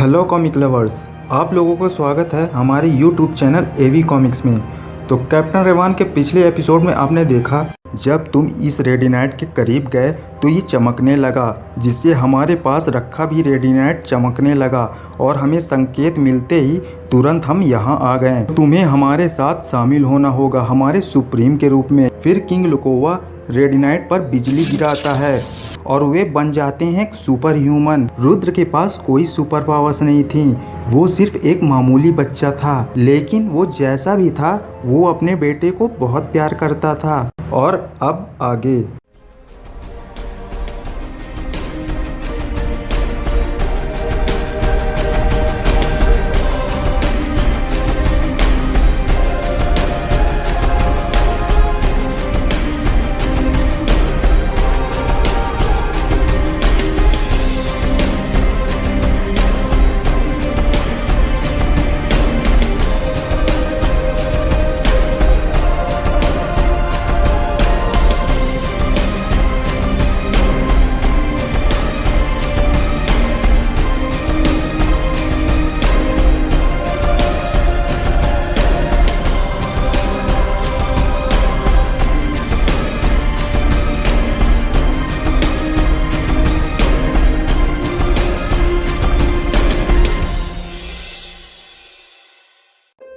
Hello comic lovers, आप लोगों को स्वागत है हमारे यूट्यूब चैनल एवी कॉमिक्स में। तो कैप्टन रेवान के पिछले एपिसोड में आपने देखा, जब तुम इस रेडिनाइट के करीब गए तो ये चमकने लगा, जिससे हमारे पास रखा भी रेडिनाइट चमकने लगा और हमें संकेत मिलते ही तुरंत हम यहाँ आ गए। तुम्हें हमारे साथ शामिल होना होगा हमारे सुप्रीम के रूप में। फिर किंग लुकोवा रेडिनाइट पर बिजली गिराता है और वे बन जाते हैं सुपर ह्यूमन। रुद्र के पास कोई सुपर पावर्स नहीं थी, वो सिर्फ एक मामूली बच्चा था, लेकिन वो जैसा भी था वो अपने बेटे को बहुत प्यार करता था। और अब आगे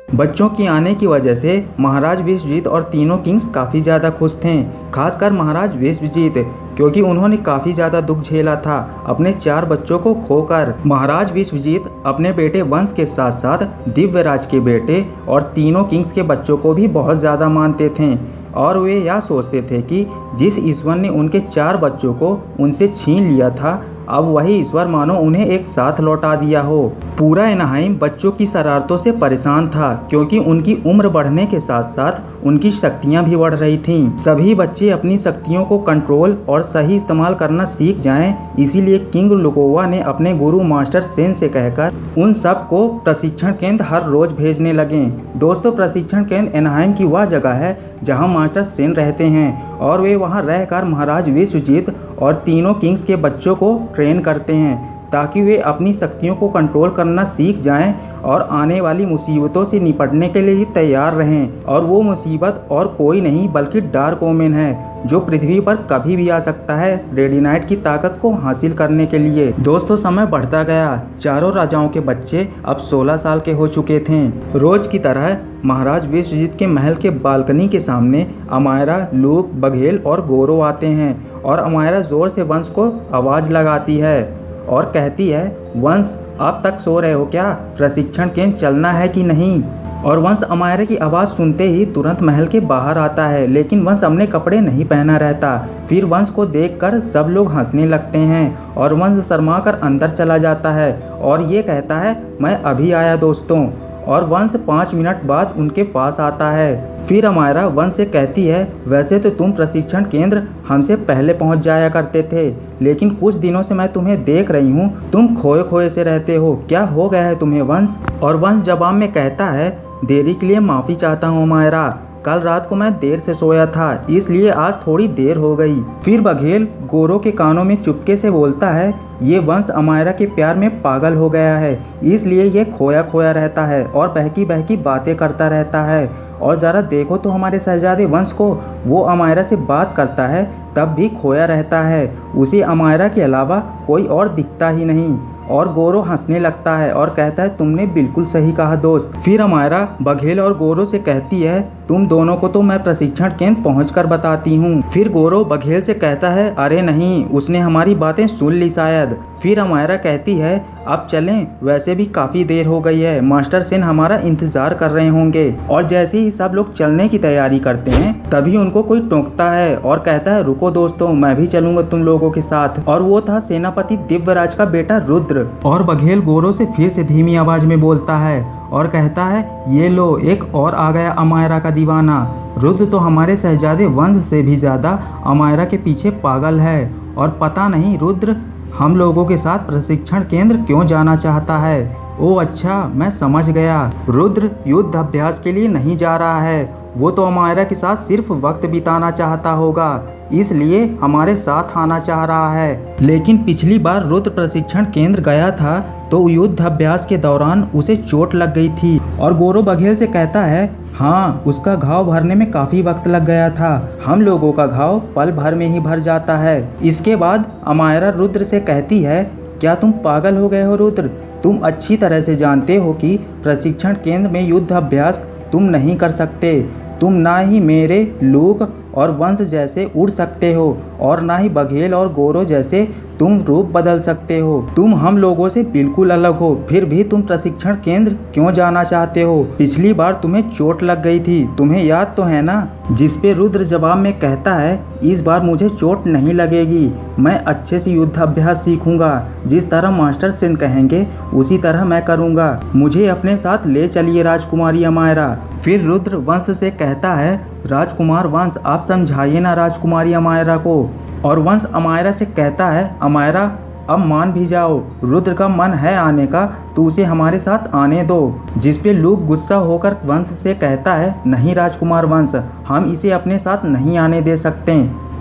बच्चों की आने की वजह से महाराज विश्वजीत और तीनों किंग्स काफ़ी ज़्यादा खुश थे, खासकर महाराज विश्वजीत, क्योंकि उन्होंने काफ़ी ज़्यादा दुख झेला था अपने 4 बच्चों को खोकर। महाराज विश्वजीत अपने बेटे वंश के साथ साथ दिव्यराज के बेटे और तीनों किंग्स के बच्चों को भी बहुत ज़्यादा मानते थे और वे यह सोचते थे कि जिस ईश्वर ने उनके 4 बच्चों को उनसे छीन लिया था, अब वही ईश्वर मानो उन्हें एक साथ लौटा दिया हो। पूरा एनाहाइम बच्चों की शरारतों से परेशान था, क्योंकि उनकी उम्र बढ़ने के साथ साथ उनकी शक्तियां भी बढ़ रही थीं। सभी बच्चे अपनी शक्तियों को कंट्रोल और सही इस्तेमाल करना सीख जाएं, इसीलिए किंग लुकोवा ने अपने गुरु मास्टर सेन से कहकर उन सब को प्रशिक्षण केंद्र हर रोज भेजने लगे। दोस्तों, प्रशिक्षण केंद्र एनाहाइम की वह जगह है जहां मास्टर सेन रहते हैं और वे वहां रहकर महाराज विश्वजीत और तीनों किंग्स के बच्चों को ट्रेन करते हैं, ताकि वे अपनी शक्तियों को कंट्रोल करना सीख जाएं और आने वाली मुसीबतों से निपटने के लिए तैयार रहें। और वो मुसीबत और कोई नहीं बल्कि डार्क ओमेन है, जो पृथ्वी पर कभी भी आ सकता है रेडिनाइट की ताकत को हासिल करने के लिए। दोस्तों, समय बढ़ता गया। चारों राजाओं के बच्चे अब 16 साल के हो चुके थे। रोज की तरह महाराज विश्वजीत के महल के बालकनी के सामने अमायरा, लूक, बघेल और गोरो आते हैं और अमायरा जोर से वंश को आवाज़ लगाती है और कहती है, वंश अब तक सो रहे हो क्या? प्रशिक्षण केंद्र चलना है कि नहीं? और वंश अमायरा की आवाज़ सुनते ही तुरंत महल के बाहर आता है, लेकिन वंश अपने कपड़े नहीं पहना रहता। फिर वंश को देखकर सब लोग हंसने लगते हैं और वंश शर्मा कर अंदर चला जाता है और ये कहता है, मैं अभी आया दोस्तों। और वंश 5 मिनट बाद उनके पास आता है। फिर अमायरा वंश से कहती है, वैसे तो तुम प्रशिक्षण केंद्र हमसे पहले पहुंच जाया करते थे, लेकिन कुछ दिनों से मैं तुम्हें देख रही हूं, तुम खोए खोए से रहते हो, क्या हो गया है तुम्हें वंश? और वंश जवाब में कहता है, देरी के लिए माफ़ी चाहता हूँ अमायरा, कल रात को मैं देर से सोया था, इसलिए आज थोड़ी देर हो गई। फिर बघेल गोरो के कानों में चुपके से बोलता है, ये वंश अमायरा के प्यार में पागल हो गया है, इसलिए ये खोया खोया रहता है और बहकी बहकी बातें करता रहता है। और ज़रा देखो तो हमारे शहजादे वंश को, वो अमायरा से बात करता है तब भी खोया रहता है, उसे अमायरा के अलावा कोई और दिखता ही नहीं। और गोरो हंसने लगता है और कहता है, तुमने बिल्कुल सही कहा दोस्त। फिर अमायरा बघेल और गोरो से कहती है, तुम दोनों को तो मैं प्रशिक्षण केंद्र पहुंचकर बताती हूँ। फिर गोरो बघेल से कहता है, अरे नहीं, उसने हमारी बातें सुन ली शायद। फिर अमायरा कहती है, अब चलें, वैसे भी काफ़ी देर हो गई है, मास्टर सेन हमारा इंतज़ार कर रहे होंगे। और जैसे ही सब लोग चलने की तैयारी करते हैं, तभी उनको कोई टोकता है और कहता है, रुको दोस्तों, मैं भी चलूंगा तुम लोगों के साथ। और वो था सेनापति दिव्यराज का बेटा रुद्र। और बघेल गोरो से फिर से धीमी आवाज में बोलता है और कहता है, ये लो, एक और आ गया अमायरा का दीवाना। रुद्र तो हमारे शहजादे वंश से भी ज़्यादा अमायरा के पीछे पागल है और पता नहीं रुद्र हम लोगों के साथ प्रशिक्षण केंद्र क्यों जाना चाहता है। ओह अच्छा, मैं समझ गया, रुद्र युद्ध अभ्यास के लिए नहीं जा रहा है, वो तो अमायरा के साथ सिर्फ वक्त बिताना चाहता होगा, इसलिए हमारे साथ आना चाह रहा है। लेकिन पिछली बार रुद्र प्रशिक्षण केंद्र गया था तो युद्ध अभ्यास के दौरान उसे चोट लग गई थी और गोरो बघेल से कहता है हाँ, उसका घाव भरने में काफ़ी वक्त लग गया था। हम लोगों का घाव पल भर में ही भर जाता है। इसके बाद अमायरा रुद्र से कहती है क्या तुम पागल हो गए हो रुद्र? तुम अच्छी तरह से जानते हो कि प्रशिक्षण केंद्र में युद्ध अभ्यास तुम नहीं कर सकते। तुम ना ही मेरे लोग और वंश जैसे उड़ सकते हो और ना ही बघेल और गोरो जैसे तुम रूप बदल सकते हो। तुम हम लोगों से बिल्कुल अलग हो, फिर भी तुम प्रशिक्षण केंद्र क्यों जाना चाहते हो? पिछली बार तुम्हें चोट लग गई थी, तुम्हें याद तो है ना? जिस पे रुद्र जवाब में कहता है इस बार मुझे चोट नहीं लगेगी, मैं अच्छे से युद्ध अभ्यास सीखूंगा। जिस तरह मास्टर सेन कहेंगे उसी तरह मैं करूंगा। मुझे अपने साथ ले चलिए राजकुमारी अमायरा। फिर रुद्र वंश से कहता है राजकुमार वंश, आप समझाइए ना राजकुमारी अमायरा को। और वंश अमायरा से कहता है अमायरा अब मान भी जाओ, रुद्र का मन है आने का तो उसे हमारे साथ आने दो। जिस पे लूक गुस्सा होकर वंश से कहता है नहीं राजकुमार वंश, हम इसे अपने साथ नहीं आने दे सकते।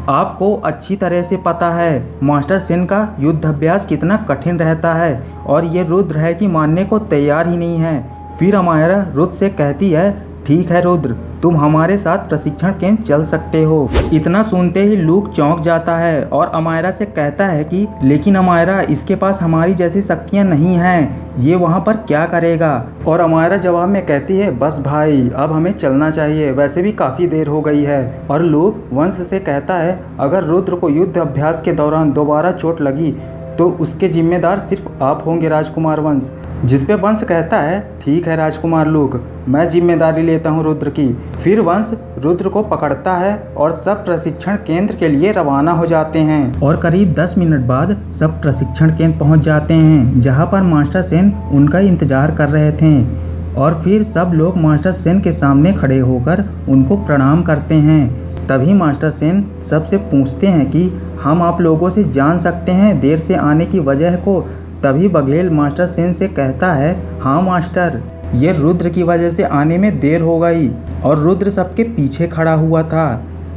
आपको अच्छी तरह से पता है मास्टर सेन का युद्ध अभ्यास कितना कठिन रहता है और ये रुद्र है कि मानने को तैयार ही नहीं है। फिर अमायरा रुद्र से कहती है ठीक है रुद्र, तुम हमारे साथ प्रशिक्षण केंद्र चल सकते हो। इतना सुनते ही लूक चौंक जाता है और अमायरा से कहता है कि लेकिन अमायरा इसके पास हमारी जैसी शक्तियां नहीं हैं, ये वहाँ पर क्या करेगा? और अमायरा जवाब में कहती है बस भाई अब हमें चलना चाहिए, वैसे भी काफ़ी देर हो गई है। और लूक वंश से कहता है अगर रुद्र को युद्ध अभ्यास के दौरान दोबारा चोट लगी तो उसके जिम्मेदार सिर्फ आप होंगे राजकुमार वंश। जिस पे वंश कहता है ठीक है राजकुमार लूक, मैं जिम्मेदारी लेता हूँ रुद्र की। फिर वंश रुद्र को पकड़ता है और सब प्रशिक्षण केंद्र के लिए रवाना हो जाते हैं। और करीब 10 मिनट बाद सब प्रशिक्षण केंद्र पहुँच जाते हैं जहाँ पर मास्टर सेन उनका इंतजार कर रहे थे। और फिर सब लोग मास्टर सेन के सामने खड़े होकर उनको प्रणाम करते हैं। तभी मास्टर सेन सबसे पूछते हैं कि हम आप लोगों से जान सकते हैं देर से आने की वजह को? तभी बघेल मास्टर सेन से कहता है हाँ मास्टर, ये रुद्र की वजह से आने में देर हो गई और रुद्र सबके पीछे खड़ा हुआ था।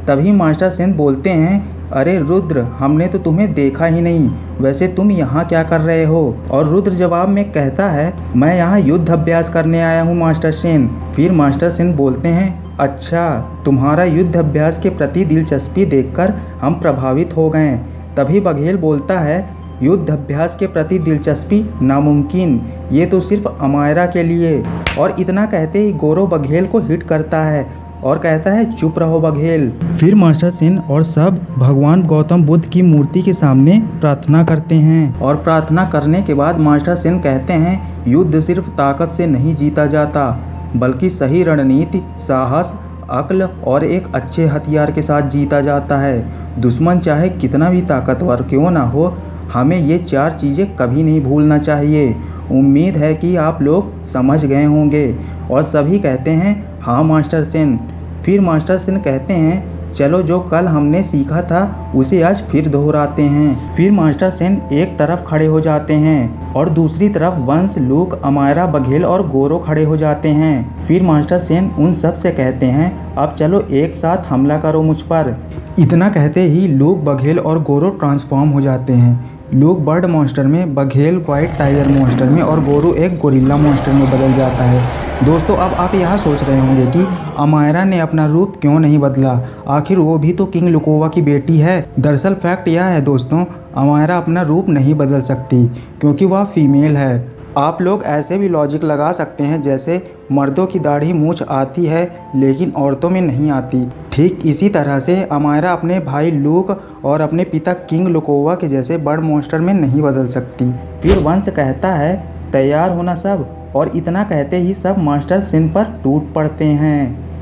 तभी मास्टर सेन बोलते हैं अरे रुद्र, हमने तो तुम्हें देखा ही नहीं, वैसे तुम यहाँ क्या कर रहे हो? और रुद्र जवाब में कहता है मैं यहाँ युद्ध अभ्यास करने आया हूँ मास्टर सेन। फिर मास्टर सेन बोलते हैं अच्छा, तुम्हारा युद्ध अभ्यास के प्रति दिलचस्पी देखकर हम प्रभावित हो गए। तभी बघेल बोलता है युद्ध अभ्यास के प्रति दिलचस्पी नामुमकिन, ये तो सिर्फ अमायरा के लिए। और इतना कहते ही गोरो बघेल को हिट करता है और कहता है चुप रहो बघेल। फिर मास्टर सेन और सब भगवान गौतम बुद्ध की मूर्ति के सामने प्रार्थना करते हैं। और प्रार्थना करने के बाद मास्टर सेन कहते हैं युद्ध सिर्फ ताकत से नहीं जीता जाता, बल्कि सही रणनीति, साहस, अक्ल और एक अच्छे हथियार के साथ जीता जाता है। दुश्मन चाहे कितना भी ताकतवर क्यों ना हो, हमें ये 4 चीज़ें कभी नहीं भूलना चाहिए। उम्मीद है कि आप लोग समझ गए होंगे। और सभी कहते हैं हाँ मास्टर सेन। फिर मास्टर सेन कहते हैं चलो जो कल हमने सीखा था उसे आज फिर दोहराते हैं। फिर मास्टर सेन एक तरफ खड़े हो जाते हैं और दूसरी तरफ वंश, लूक, अमायरा, बघेल और गोरो खड़े हो जाते हैं। फिर मास्टर सेन उन सब से कहते हैं अब चलो एक साथ हमला करो मुझ पर। इतना कहते ही लूक, बघेल और गोरो ट्रांसफॉर्म हो जाते हैं। लूक बर्ड मॉन्स्टर में, बघेल व्हाइट टाइगर मॉन्स्टर में और गोरो एक गोरिल्ला मॉन्स्टर में बदल जाता है। दोस्तों अब आप यहाँ सोच रहे होंगे कि अमायरा ने अपना रूप क्यों नहीं बदला, आखिर वो भी तो किंग लुकोवा की बेटी है। दरअसल फैक्ट यह है दोस्तों, अमायरा अपना रूप नहीं बदल सकती क्योंकि वह फीमेल है। आप लोग ऐसे भी लॉजिक लगा सकते हैं जैसे मर्दों की दाढ़ी मूंछ आती है लेकिन औरतों में नहीं आती। ठीक इसी तरह से अमायरा अपने भाई लूक और अपने पिता किंग लुकोवा के जैसे बर्ड मॉन्स्टर में नहीं बदल सकती। फिर वंश कहता है तैयार होना सब, और इतना कहते ही सब मास्टर सेन पर टूट पड़ते हैं।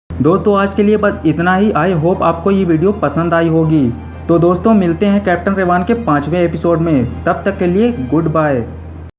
दोस्तों आज के लिए बस इतना ही। आई होप आपको ये वीडियो पसंद आई होगी। तो दोस्तों मिलते हैं कैप्टन रेवान के 5वें एपिसोड में, तब तक के लिए गुड बाय।